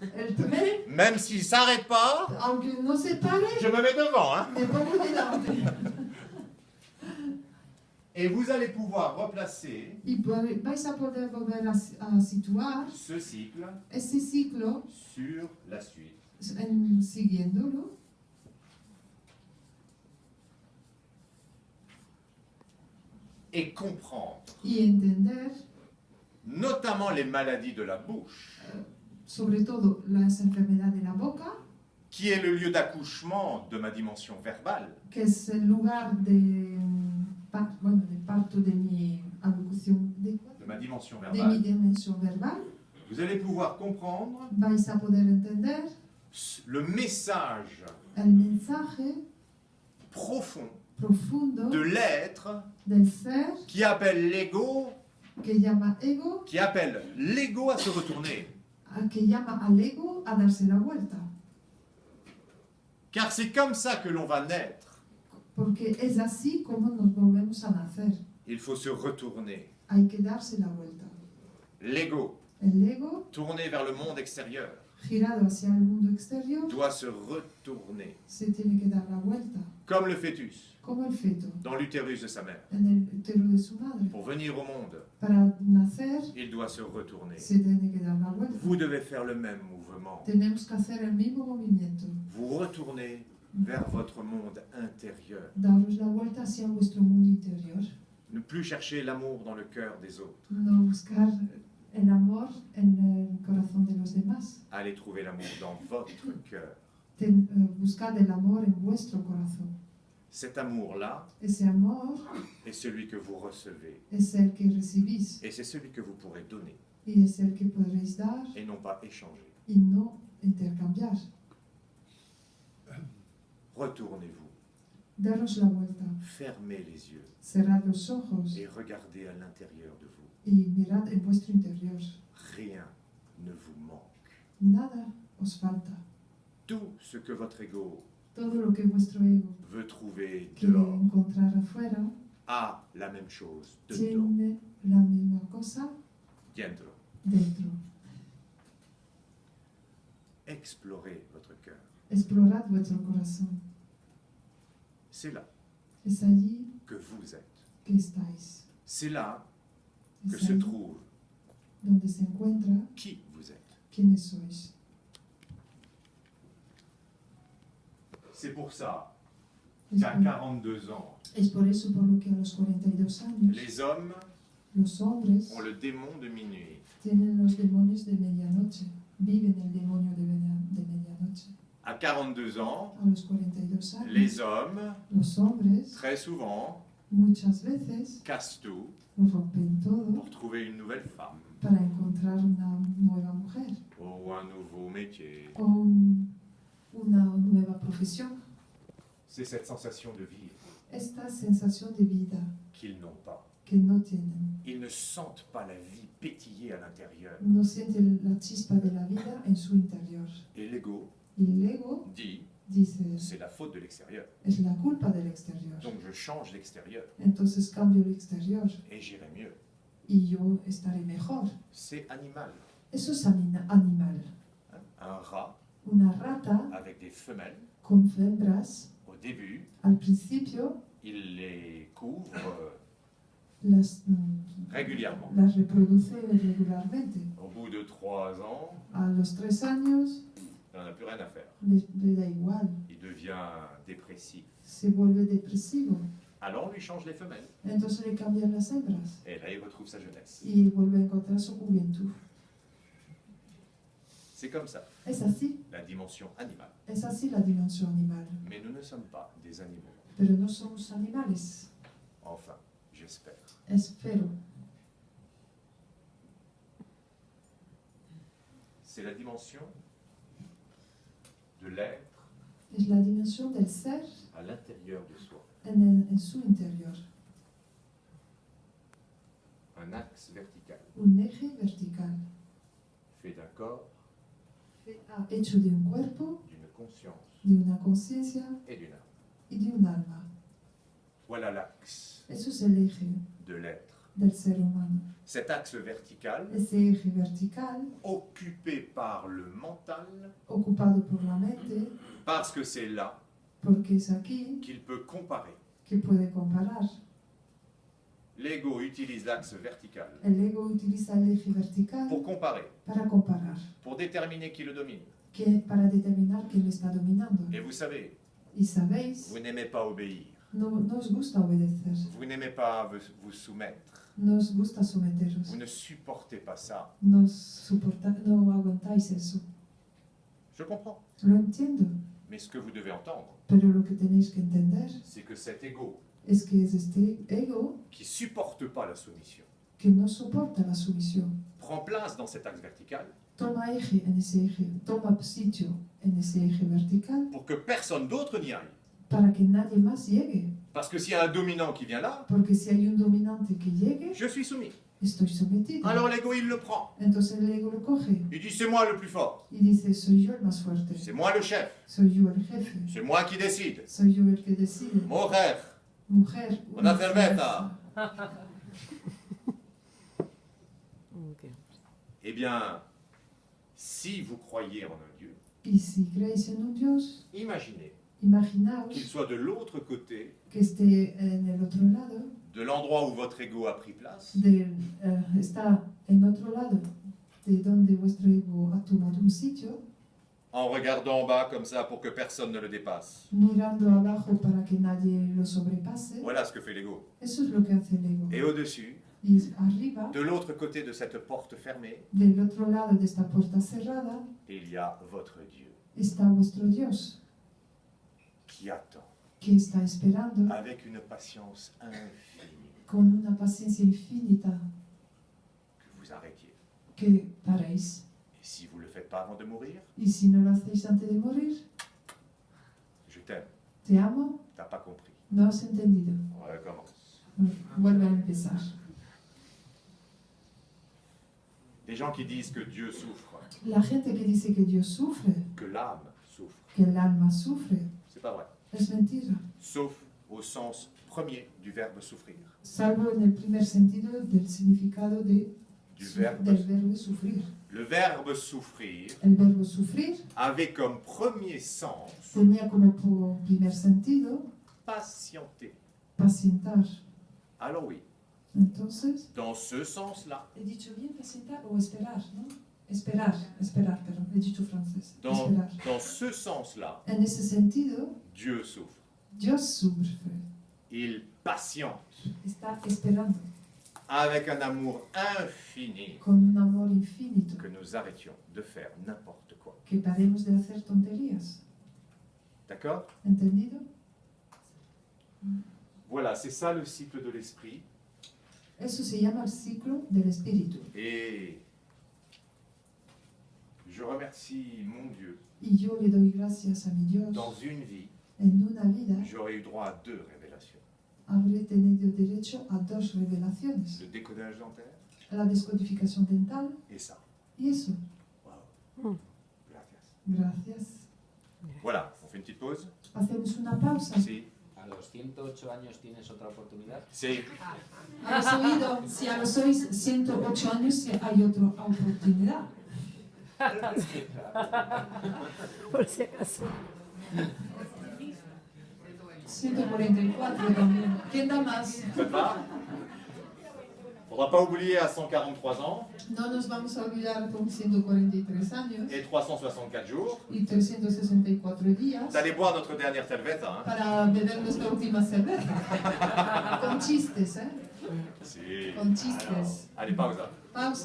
El tren, Même s'il ne s'arrête pas, aunque no se pare, je me mets devant. Hein. me pongo delante. Et vous allez pouvoir replacer Vais a poder volver a situar ce cycle este ciclo sur la suite. Siguiéndolo Et comprendre, y entender, notamment les maladies de la bouche, sobre todo las enfermedades de la boca, qui est le lieu d'accouchement de ma dimension verbale, que es el lugar de, bueno, de parto de mi alocución, de ma dimension de mi verbale. dimensión verbal. Vous allez pouvoir comprendre Vais a poder entender le message el mensaje profond profundo de l'être del ser qui appelle l'ego, que llama ego, qui appelle l'ego à se retourner. que llama al ego a darse la vuelta. Car c'est comme ça que l'on va naître. Porque es así como nos volvemos a nacer. Il faut se retourner. Hay que darse la vuelta. L'ego, El ego, tourné vers le monde extérieur, girado hacia el mundo exterior, doit se retourner, se tiene que dar la vuelta, comme le fœtus, como el feto, dans l'utérus de sa mère. en el útero de su madre. Pour venir au monde, Para nacer, il doit se retourner. se tiene que dar la vuelta. Vous devez faire le même mouvement. Tenemos que hacer el mismo movimiento. Vous retournez vers votre monde intérieur. Daros la vuelta hacia vuestro mundo interior. Ne plus chercher l'amour dans le cœur des autres. No buscar el amor en el corazón de los demás. Allez trouver l'amour dans votre cœur. Buscad el amor en vuestro corazón. Cet amour-là Ese amor est celui que vous recevez. es el que recibís Et c'est celui que vous pourrez donner y es el que podréis dar et non pas échanger. y no intercambiar. Retournez-vous, Daros la vuelta, fermez les yeux cerrad los ojos et regardez à l'intérieur de vous. y mirad en vuestro interior. Rien ne vous manque. Nada os falta. Tout ce que votre ego Todo lo que vuestro ego veut trouver quiere dehors encontrar afuera a la même chose dedans, tiene la misma cosa dentro. dentro. Explorez votre cœur. Explorad vuestro corazón. C'est là Es allí que vous êtes. que estáis. C'est là que Es se ahí trouve donde se encuentra qui vous êtes. quiénes sois. C'est pour ça Es qu'à por, 42 ans, es por eso por lo que a los 42 años les hommes los hombres ont le démon de minuit. tienen los demonios de medianoche. Viven el demonio de medianoche. À 42 ans, A los 42 años les hommes, los hombres très souvent, muchas veces cassent tout rompen todo pour trouver une nouvelle femme para encontrar una nueva mujer ou un nouveau métier. o una nueva profesión. C'est cette sensation de vivre Esta sensación de vida qu'ils n'ont pas. que no tienen. Ils ne sentent pas la vie pétiller à l'intérieur. No sienten la chispa de la vida en su interior. Et l'ego Y el ego dit, dice, c'est la faute de l'extérieur. es la culpa del exterior. Donc je change l'extérieur Entonces cambio el exterior et j'irai mieux. y yo estaré mejor. C'est animal. Eso es animal. Hein? Un rat Una rata avec des femelles, con hembras, au début, al principio il les couvre las régulièrement. reproduce regularmente. Au bout de 3 ans, A los 3 años il n'en a plus rien à faire. le da igual, Il devient dépressif. se vuelve depresivo. Alors on lui change les femelles. Entonces le cambian las hembras Et là, il retrouve sa jeunesse. y vuelve a encontrar su juventud. C'est comme ça, Es así, la dimension animale. es así la dimensión animal. Mais nous ne sommes pas des animaux. Pero no somos animales, Enfin, j'espère. espero. C'est la dimension de l'être Es la dimensión del ser à l'intérieur de soi. en su interior. Un axe vertical Un eje vertical fait d'un corps, hecho de un cuerpo, d'une conscience de una conciencia et d'une âme. y de un alma. Voilà l'axe Eso es el eje de l'être del ser humano. Cet axe vertical, Ese eje vertical, occupé par le mental, ocupado por la mente, parce que c'est là porque es aquí qu'il peut comparer. que puede comparar. L'ego utilise l'axe vertical El ego utiliza el eje vertical pour comparer, para comparar, pour déterminer qui le domine. para determinar quién lo está dominando. Et vous savez, Y sabéis, vous n'aimez pas obéir, no os gusta obedecer, vous n'aimez pas vous soumettre, no os gusta someteros, vous ne supportez pas ça. no aguantáis eso. Je comprends. Lo entiendo, Mais ce que vous devez entendre, pero lo que tenéis que entender c'est que cet ego es que es este ego qui supporte pas la soumission que no soporta la sumisión. prend place dans cet axe vertical Toma eje en ese eje, toma sitio en ese eje vertical pour que personne d'autre n'y aille. para que nadie más llegue. Parce que s'il y a un dominant qui vient là, Porque si hay un dominante que llegue, je suis soumis. estoy sometido. Alors l'ego, il le prend. Entonces el ego lo coge Il dit, c'est moi le plus fort. y dice, soy yo el más fuerte, C'est moi le chef. soy yo el jefe, C'est moi qui décide. soy yo el que decide. Mujer, Mujer, una cerveza. Eh bien, si vous croyez en un Dieu, Y si creéis en un Dios, imaginez imaginaos qu'il soit de l'autre côté que esté en el otro lado, de l'endroit où votre ego a pris place, está en otro lado de donde vuestro ego ha tomado un sitio, en regardant en bas comme ça pour que personne ne le dépasse. mirando abajo para que nadie lo sobrepase. Voilà ce que fait l'ego. Eso es lo que hace el ego. Et au-dessus, Y arriba, de l'autre côté de cette porte fermée, del otro lado de esta puerta cerrada, il y a votre Dieu está vuestro Dios, qui attend que está esperando avec une patience infinie con una paciencia infinita que vous arrêtiez. que paréis. Et si vous ne le faites pas avant de mourir, Y si no lo hacéis antes de morir, je t'aime. te amo, T'as pas compris. no has entendido. On recommence. Vuelve a empezar. Des gens qui disent que Dieu souffre, La gente que dice que Dios sufre, que l'âme souffre, que el alma sufre, c'est pas vrai. es mentira. Sauf au sens premier du verbe souffrir. Salvo en el primer sentido del significado Du verbe. del verbo sufrir. Le verbe souffrir El verbo sufrir avait comme premier sens tenía como primer sentido patienter. pacientar. Alors oui, Entonces, dans ce sens-là, he dicho bien pacientar o esperar, ¿no? Esperar, perdón, he dicho francés. Esperar. dans ce sens-là, En ese sentido, Dieu souffre. Dios sufre, Il patiente está esperando avec un amour infini con un amor infinito que nous arrêtions de faire n'importe quoi. que paremos de hacer tonterías. D'accord? ¿Entendido? Voilà, c'est ça le cycle de l'esprit. Eso se llama el ciclo del espíritu. Et je remercie mon Dieu. Y yo le doy gracias a mi Dios. Dans une vie, En una vida j'aurais eu droit à 2 révélations. habré tenido derecho a 2 revelaciones. Le décodage dentaire La descodificación dental et ça. y eso. Wow. Gracias. Gracias. Voilà, on fait une petite pause? Hacemos una pausa. Si. A los 108 años tienes otra oportunidad. Si. ¿Habéis oído? Si a los 108 años si hay otra oportunidad. Por si acaso. 144 también. ¿Quién da más? Ça te va? Faudra pas oublier à 143 ans No nos vamos a olvidar con 143 años et 364 jours y 364 días d'aller boire notre dernière cerveza. Hein? para beber nuestra última cerveza. Con chistes, ¿eh? Si. Con chistes. Alors, allez, pausa. Pausa.